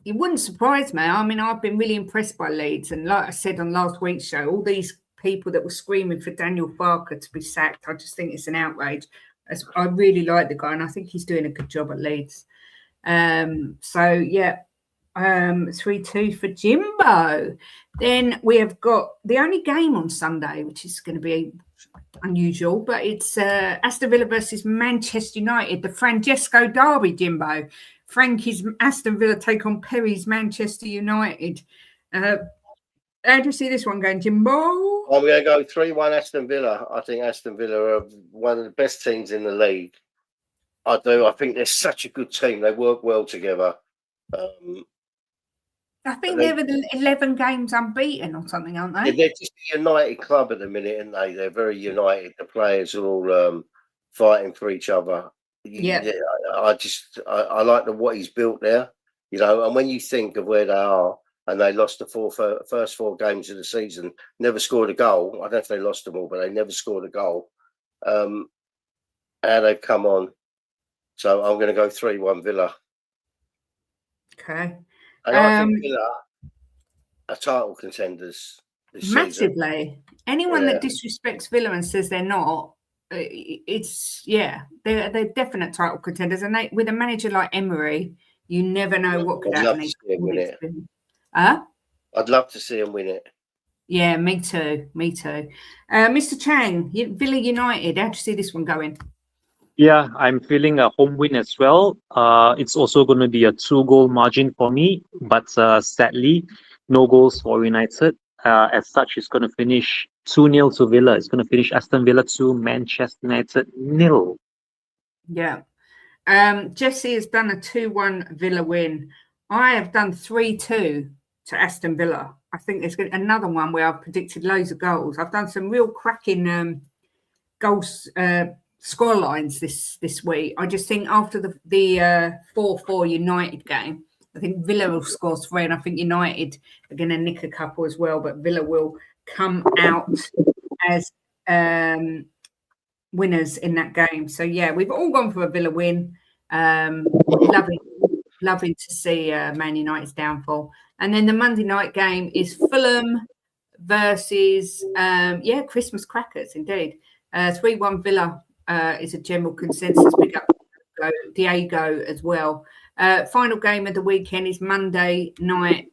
It wouldn't surprise me. I mean, I've been really impressed by Leeds. And like I said on last week's show, all these people that were screaming for Daniel Farker to be sacked, I just think it's an outrage. I really like the guy, and I think he's doing a good job at Leeds. So, yeah. 3-2 for Jimbo. Then we have got the only game on Sunday, which is going to be unusual, but it's Aston Villa versus Manchester United, the Francesco derby, Jimbo. Frankie's Aston Villa take on Perry's Manchester United. How do you see this one going, Jimbo? I'm going to go 3-1 Aston Villa. I think Aston Villa are one of the best teams in the league. I do. I think they're such a good team. They work well together. I think they're 11 games unbeaten or something, aren't they? They're just a united club at the minute, aren't they? They're very united. The players are all fighting for each other. Yeah. I like what he's built there, you know. And when you think of where they are, and they lost the first 4 games of the season, never scored a goal. I don't know if they lost them all, but they never scored a goal. And they've come on. So I'm going to go 3-1 Villa. Okay. And I think Villa are title contenders this massively. season. Anyone that disrespects Villa and says they're not, they're definite title contenders. And with a manager like Emery, you never know what could happen. I'd love to see him win it. Yeah, me too. Mr. Chang, Villa United, how do you see this one going? Yeah, I'm feeling a home win as well. It's also going to be a 2-goal margin for me, but sadly, no goals for United. As such, it's going to finish 2-0 to Villa. It's going to finish Aston Villa 2, Manchester United 0. Yeah. Jesse has done a 2-1 Villa win. I have done 3-2 to Aston Villa. I think there's another one where I've predicted loads of goals. I've done some real cracking goals score lines this week. I just think after the 4-4 United game, I think Villa will score 3, and I think United are going to nick a couple as well. But Villa will come out as winners in that game. So yeah, we've all gone for a Villa win. Loving to see Man United's downfall. And then the Monday night game is Fulham versus Christmas crackers indeed. 3-1 Villa is a general consensus. Big up Diego as well. Final game of the weekend is Monday night,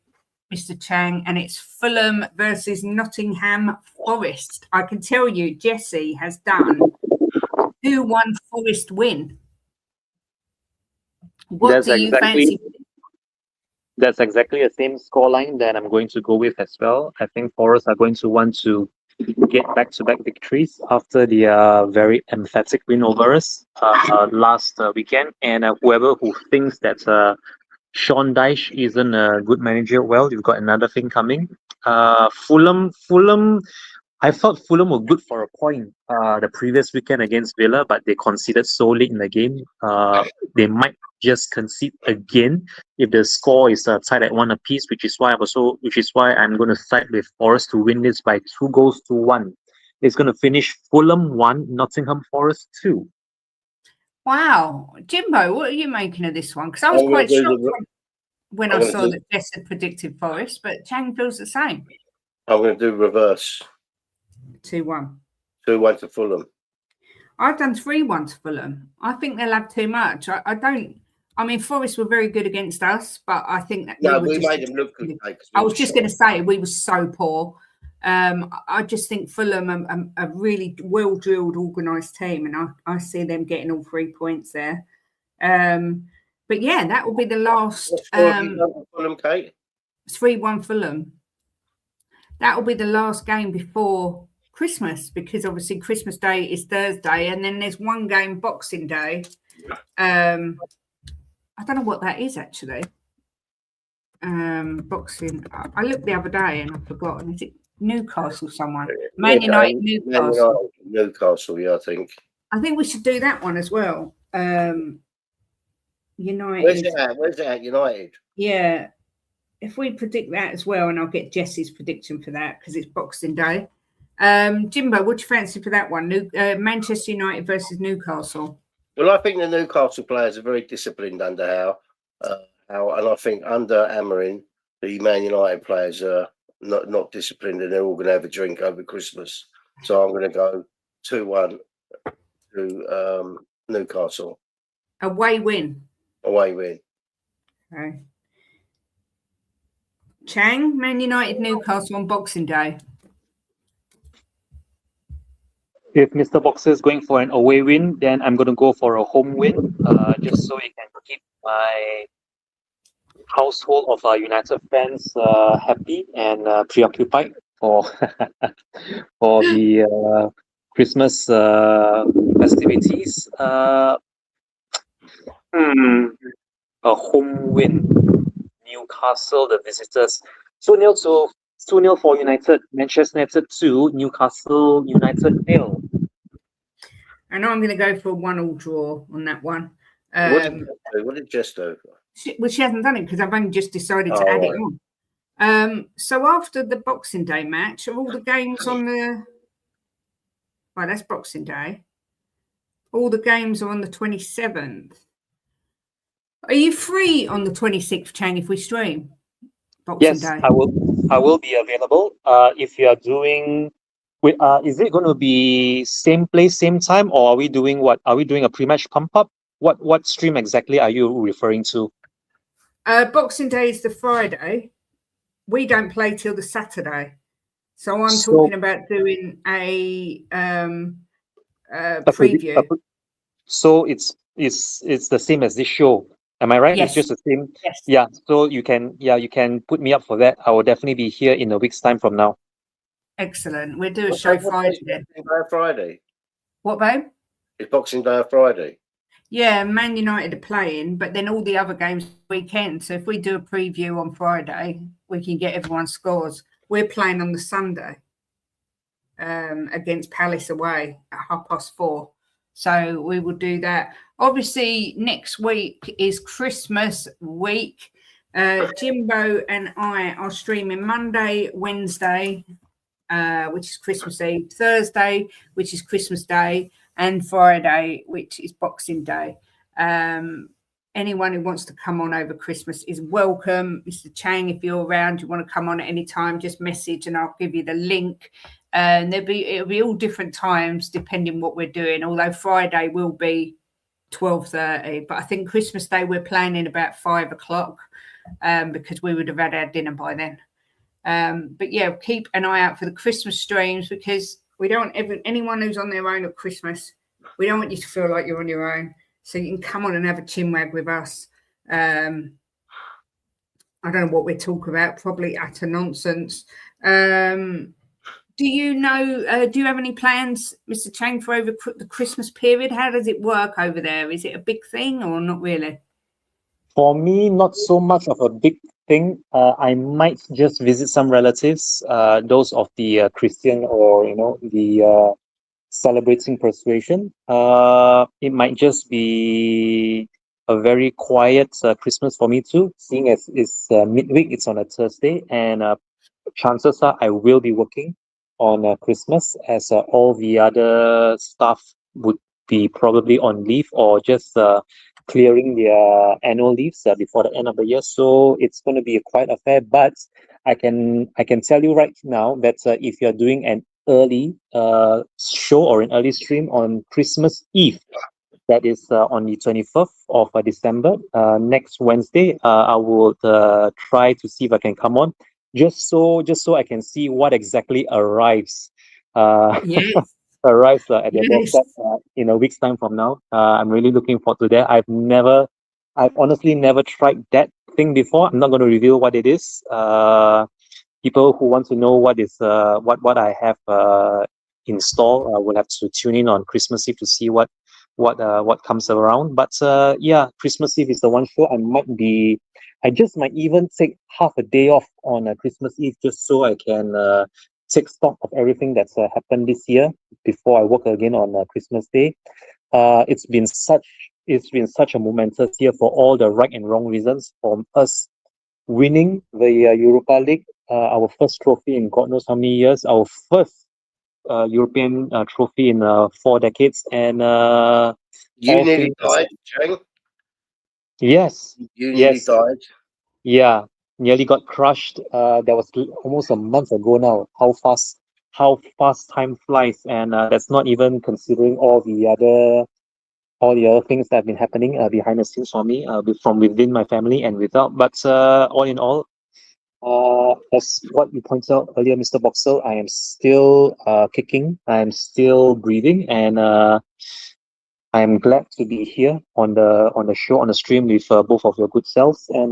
Mr. Chang, and it's Fulham versus Nottingham Forest. I can tell you, Jesse has done 2-1 Forest win. What do you fancy? That's exactly the same scoreline that I'm going to go with as well. I think Forest are going to want to get back-to-back victories after the very emphatic win over us last weekend. And whoever who thinks that Sean Dyche isn't a good manager, well, you've got another thing coming. Fulham. I thought Fulham were good for a point the previous weekend against Villa, but they conceded so late in the game. They might just concede again if the score is tied at 1 apiece, which is why I'm going to side with Forest to win this by 2-1. It's going to finish Fulham 1, Nottingham Forest 2. Wow, Jimbo, what are you making of this one? Because I was quite shocked when I saw that Jess had predicted Forest, but Chang feels the same. I'm going to do reverse. 2-1. 2-1 to Fulham. I've done 3-1 to Fulham. I think they'll have too much. I mean, Forest were very good against us, but I think that we made them look good. I was just going to say we were so poor. I just think Fulham are a really well-drilled, organised team, and I see them getting all 3 points there. But yeah, that will be the last. Fulham, Kate? 3-1 Fulham. That will be the last game before Christmas, because obviously Christmas Day is Thursday, and then there's one game Boxing Day. I don't know what that is actually. Boxing. I looked the other day and I've forgotten. Is it Newcastle? Someone? Man United, Newcastle. Newcastle, yeah, I think. I think we should do that one as well. United. Where's it at? United. Yeah. If we predict that as well, and I'll get Jesse's prediction for that because it's Boxing Day. Jimbo, what do you fancy for that one? Manchester United versus Newcastle. Well, I think the Newcastle players are very disciplined under Howe, and I think under Amorim, the Man United players are not disciplined, and they're all going to have a drink over Christmas. So I'm going to go 2-1 to Newcastle. Away win. Away win. Okay. Chang, Man United, Newcastle on Boxing Day. If Mr. Boxer is going for an away win, then I'm going to go for a home win, just so it can keep my household of United fans happy and preoccupied for for the Christmas festivities. A home win. Newcastle, the visitors. 2-0 for United. Manchester United 2, Newcastle United 0. And I'm going to go for a 1-1 draw on that one. What did Jess do? She hasn't done it because I've only just decided to add it on. So after the Boxing Day match, are all the games on the... Well, that's Boxing Day. All the games are on the 27th. Are you free on the 26th, Chang, if we stream? Boxing Day? I will be available. If you are doing... is it going to be same place, same time, or are we doing what? Are we doing a pre-match pump-up? What stream exactly are you referring to? Boxing Day is the Friday. We don't play till the Saturday. So I'm talking about doing a preview. So it's the same as this show. Am I right? Yes. It's just the same. Yes. Yeah. So you can put me up for that. I will definitely be here in a week's time from now. Excellent. We'll do a show Friday then. Friday. What, babe? It's Boxing Day or Friday. Yeah, Man United are playing, but then all the other games weekend. So if we do a preview on Friday, we can get everyone's scores. We're playing on the Sunday against Palace away at 4:30. So we will do that. Obviously, next week is Christmas week. Jimbo and I are streaming Monday, Wednesday, which is Christmas Eve, Thursday, which is Christmas Day, and Friday, which is Boxing Day. Anyone who wants to come on over Christmas is welcome. Mr. Chang, if you're around, you want to come on at any time, just message and I'll give you the link. And it'll be all different times depending what we're doing. Although Friday will be 12:30, but I think Christmas Day we're planning about 5 o'clock because we would have had our dinner by then. But yeah, keep an eye out for the Christmas streams because we don't want anyone who's on their own at Christmas. We don't want you to feel like you're on your own. So you can come on and have a chinwag with us. I don't know what we're talking about, probably utter nonsense. Do you know, do you have any plans, Mr. Chang, for over the Christmas period? How does it work over there? Is it a big thing or not really? For me, not so much of a big thing. I might just visit some relatives, those of the Christian or, the celebrating persuasion. It might just be a very quiet Christmas for me too, seeing as it's midweek, it's on a Thursday, and chances are I will be working on Christmas as all the other staff would be probably on leave or just clearing their annual leaves before the end of the year. So it's going to be a quiet affair, but I can tell you right now that if you're doing an early show or an early stream on Christmas Eve, that is on the 25th of December, next Wednesday, I will try to see if I can come on just so I can see what exactly arrives Yes. arrives at their Yes. doorstep in a week's time from now. I'm really looking forward to that. I've honestly never tried that thing before. I'm not going to reveal what it is. People who want to know what is what I have in store will have to tune in on Christmas Eve to see what comes around. But yeah, Christmas Eve is the one show I just might even take half a day off on Christmas Eve just so I can take stock of everything that's happened this year before I work again on Christmas Day. It's been such a momentous year for all the right and wrong reasons. From us winning the Europa League, our first trophy in God knows how many years, our first European trophy in 4 decades, and You all nearly things. died, Chang. Yes, You nearly yes, died. yeah, nearly got crushed. That was almost a month ago now. How fast time flies, and that's not even considering all the other things that have been happening behind the scenes for me, from within my family and without. But all in all, as what you pointed out earlier, Mr. Boxell, I am still kicking. I am still breathing, and I am glad to be here on the show, on the stream with both of your good selves. And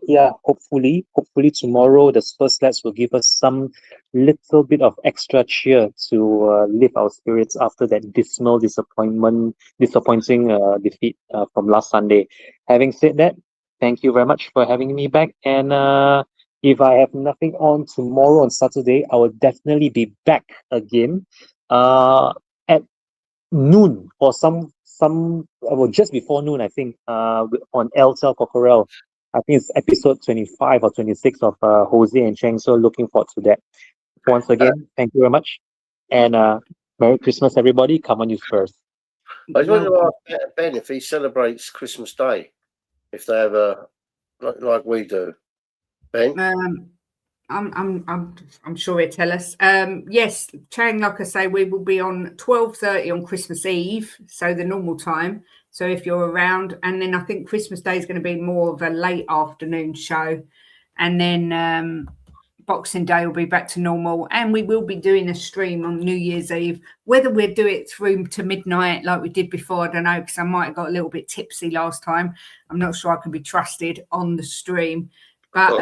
yeah, hopefully tomorrow the Spurs lads will give us some little bit of extra cheer to lift our spirits after that disappointing defeat from last Sunday. Having said that, thank you very much for having me back. And if I have nothing on tomorrow on Saturday, I will definitely be back again at noon or just before noon, I think, on El Tel Cocorel. I think it's episode 25 or 26 of Jose and Chang. So looking forward to that. Once again, thank you very much. And Merry Christmas, everybody. Come on, you Spurs. I just wanted to ask Ben if he celebrates Christmas Day, if they ever like we do. Ben, I'm sure he'll tell us. Yes, Chang, like I say, we will be on 12:30 on Christmas Eve, so the normal time. So if you're around, and then I think Christmas Day is going to be more of a late afternoon show, and then Boxing Day will be back to normal, and we will be doing a stream on New Year's Eve. Whether we'll do it through to midnight like we did before, I don't know, because I might have got a little bit tipsy last time. I'm not sure I can be trusted on the stream, but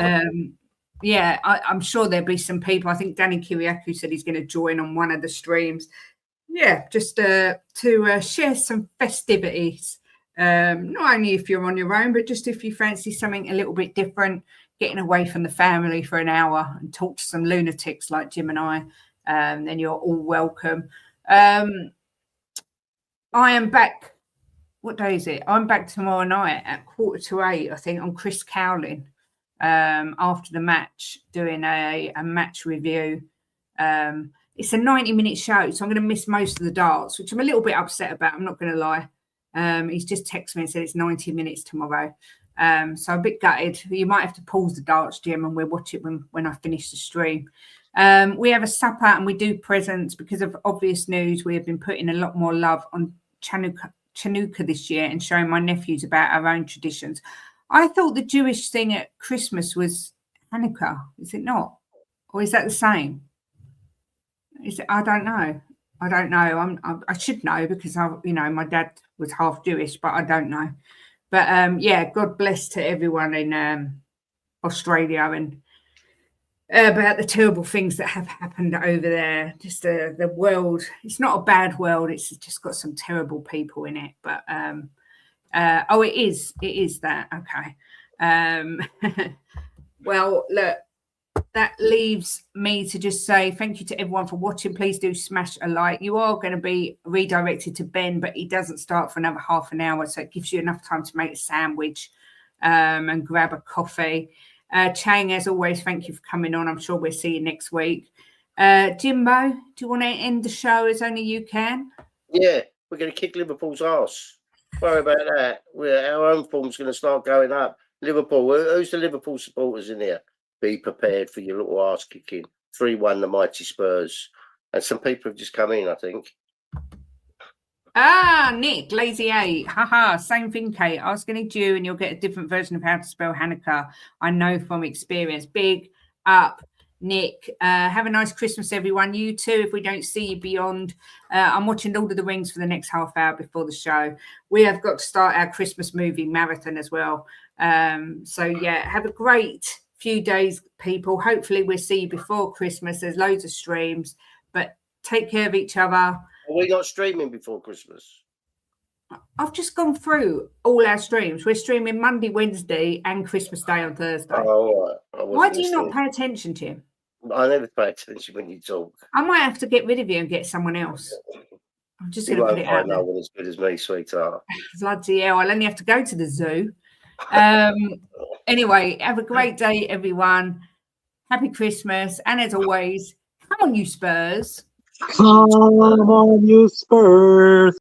yeah, I'm sure there'll be some people. I think Danny Kiriakou said he's going to join on one of the streams. Yeah, just to share some festivities. Not only if you're on your own, but just if you fancy something a little bit different, getting away from the family for an hour and talk to some lunatics like Jim and I, then you're all welcome. I am back. What day is it? I'm back tomorrow night at 7:45, I think, on Chris Cowling. After the match, doing a match review. It's a 90-minute show, so I'm going to miss most of the darts, which I'm a little bit upset about. I'm not going to lie. He's just texted me and said it's 90 minutes tomorrow. So I'm a bit gutted. You might have to pause the darts, Jim, and we'll watch it when I finish the stream. We have a supper and we do presents because of obvious news. We have been putting a lot more love on Chanukah this year and showing my nephews about our own traditions. I thought the Jewish thing at Christmas was Hanukkah. Is it not? Or is that the same? Is it? I don't know. I should know because my dad was half Jewish, but I don't know. But yeah, God bless to everyone in Australia and about the terrible things that have happened over there. Just the world. It's not a bad world. It's just got some terrible people in it. But it is. It is that. Okay. Well, look. That leaves me to just say thank you to everyone for watching. Please do smash a like. You are going to be redirected to Ben, but he doesn't start for another half an hour, so it gives you enough time to make a sandwich and grab a coffee. Chang, as always, thank you for coming on. I'm sure we'll see you next week. Jimbo, do you want to end the show as only you can? Yeah, we're going to kick Liverpool's arse. Worry about that. Our own form's going to start going up. Liverpool, who's the Liverpool supporters in here? Be prepared for your little arse kicking. 3-1 the mighty Spurs. And some people have just come in, I think. Nick, Lazy 8. Haha, same thing, Kate. Ask any Jew and you'll get a different version of how to spell Hanukkah. I know from experience. Big up, Nick. Have a nice Christmas, everyone. You too, if we don't see you beyond. I'm watching Lord of the Rings for the next half hour before the show. We have got to start our Christmas movie marathon as well. So, yeah, have a great few days, people. Hopefully we'll see you before Christmas. There's loads of streams, but take care of each other. Are we not streaming before Christmas? I've just gone through all our streams. We're streaming Monday, Wednesday, and Christmas Day on Thursday. Oh, all right. Why do you not pay attention, Tim? I never pay attention when you talk. I might have to get rid of you and get someone else. I'm just going to put it out there. No one as good as me, sweetheart. Bloody hell, I'll only have to go to the zoo. Anyway, have a great day, everyone. Happy Christmas. And as always, come on, you Spurs. Come on, you Spurs.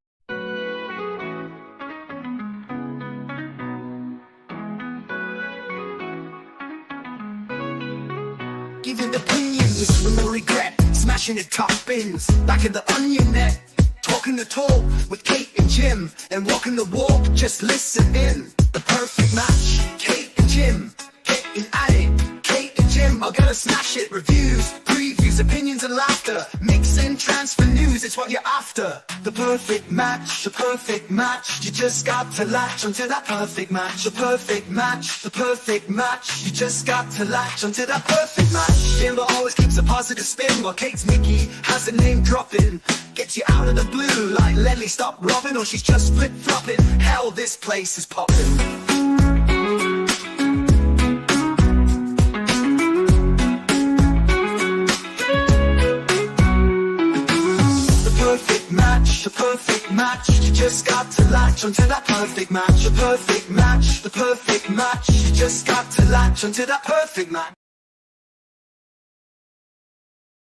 Giving opinions with no regret. Smashing the top bins. Back in the onion net. Talking the talk with Kate and Jim. And walking the walk, just listen in. The perfect match. Kate and Jim. Getting at it. Kate and Jim are gonna smash it. Reviews, previews, opinions and laughter. Mix and transfer news, it's what you're after. The perfect match. The perfect match. You just got to latch onto that perfect match. The perfect match. The perfect match. You just got to latch onto that perfect match. Jimbo always keeps a positive spin while Kate's Mickey has a name dropping. Gets you out of the blue like Lenny stop robbing or she's just flip-flopping. Hell, this place is popping. The perfect match, the perfect match. You just got to latch onto that perfect match. The perfect match, the perfect match. You just got to latch onto that perfect match.